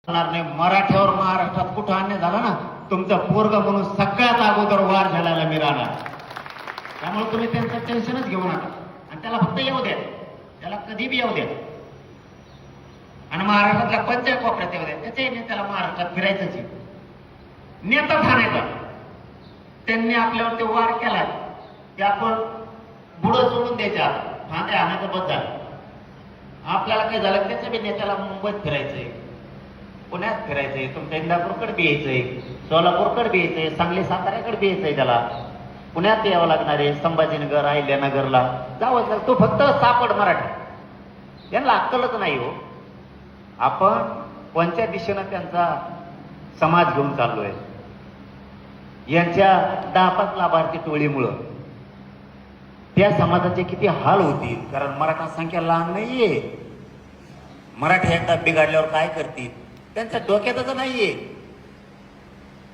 होणार नाही. मराठ्यावर महाराष्ट्रात कुठं अन्याय झाला ना, तुमचा पोरग म्हणून सगळ्यात अगोदर वार झालेला मी राहणार. त्यामुळे तुम्ही त्यांचं टेन्शनच घेऊ नका आणि त्याला फक्त येऊ द्या, त्याला कधी बी येऊ द्या आणि महाराष्ट्रातल्या पंचायत कोपऱ्यात येऊ द्या. त्याच्याही नेत्याला महाराष्ट्रात फिरायचंच आहे. नेता ठाण्याचा त्यांनी आपल्यावरती वार केला की आपण बुडं सोडून द्यायच्या, फांद्या आणायचं बस झालं. आपल्याला काही झालं त्याच्या बी नेत्याला मुंबईत फिरायचंय, पुण्यात फिरायचंय, तुमच्या इंदापूरकडे बी यायचंय, सोलापूरकडे बी यायचंय, सांगली साताऱ्याकडे बी यायचंय. त्याला पुण्यात यावं लागणार आहे, संभाजीनगर अहिल्यानगरला जावंच लागतं. तो फक्त सापड मराठी, यांना अक्कलच नाही हो. आपण कोणत्या दिशेनं त्यांचा समाज घेऊन चाललोय. यांच्या 10-5 लाभार्थी टोळीमुळं त्या समाजाचे किती हाल होतील. कारण मराठा संख्या लहान नाहीये. मराठी एकदा बिघडल्यावर काय करतील त्यांच्या डोक्यातच नाहीये.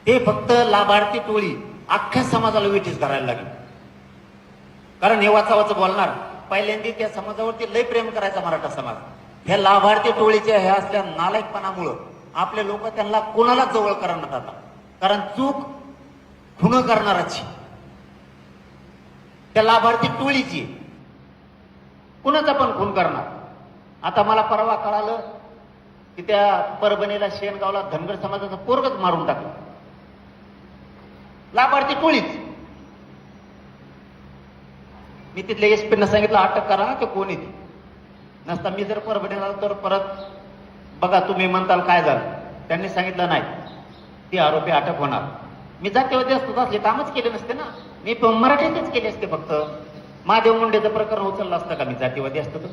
ते फक्त लाभार्थी टोळी अख्ख्या समाजाला विटीस करायला लागली. कारण हे वाचावाचं बोलणार, पहिल्यांदा त्या समाजावरती लय प्रेम करायचा मराठा समाज. ह्या लाभार्थी टोळीच्या ह्या असल्या नालायकपणामुळं आपले लोक त्यांना कोणालाच जवळ करणार आता. कारण चूक खुन करणाराची, त्या लाभार्थी टोळीची कुणाचा पण खून करणार. आता मला परवा कळालं की त्या परभणीला शेणगावला धनगर समाजाचा पोरगच मारून टाकलं. लाभार्थी टोळीच. मी तिथल्या एसपीनं सांगितलं अटक करा ते कोण येते. नसता मी जर परभणीला तर परत बघा तुम्ही म्हणताल काय झालं. त्यांनी सांगितलं नाही, ती आरोपी अटक होणार. मी जातीवादी असतो असले कामच केले नसते ना. मी मराठीतच केले असते. फक्त महादेव मुंडेचं प्रकरण उचललं असतं का मी जातीवादी असतो तर.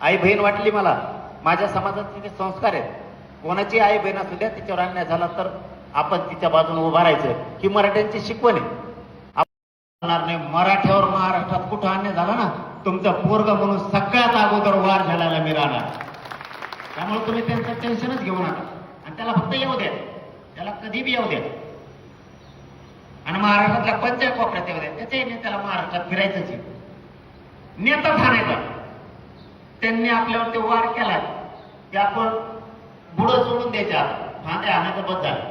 आई बहीण वाटली मला. माझ्या समाजाचे जे संस्कार आहेत, कोणाची आई बहीण असू द्या, तिच्यावर अन्याय झाला तर आपण तिच्या बाजूने उभा राहायचं, ही मराठ्यांची शिकवण आहे. होणार नाही. मराठ्यावर महाराष्ट्रात कुठं अन्याय झाला ना, तुमचा पोरग म्हणून सगळ्यात अगोदर वार झालेला मी राहणार. त्यामुळे तुम्ही त्यांचं टेन्शनच घेऊ नका आणि त्याला फक्त येऊ द्या, त्याला कधी बी येऊ द्या आणि महाराष्ट्रातल्या पंचायत कोपऱ्यात येऊ द्या. त्याच्याही नेत्याला महाराष्ट्रात फिरायचंच आहे. नेता ठाण्याचा त्यांनी आपल्यावरती वार केला की आपण बुडं सोडून द्यायच्या, फांद्या आणायचं बस झालं.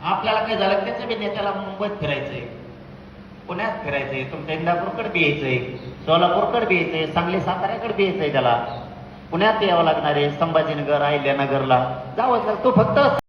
आपल्याला काही झालं त्याच्या बी नेत्याला मुंबईत फिरायचंय, पुण्यात फिरायचंय, तुमच्या इंदापूरकडे बी यायचंय, सोलापूरकडे बी यायचंय, सांगली साताऱ्याकडे बी यायचंय. त्याला पुण्यात यावं लागणार आहे, संभाजीनगर अहिल्यानगरला जावंच लागतं. तो फक्त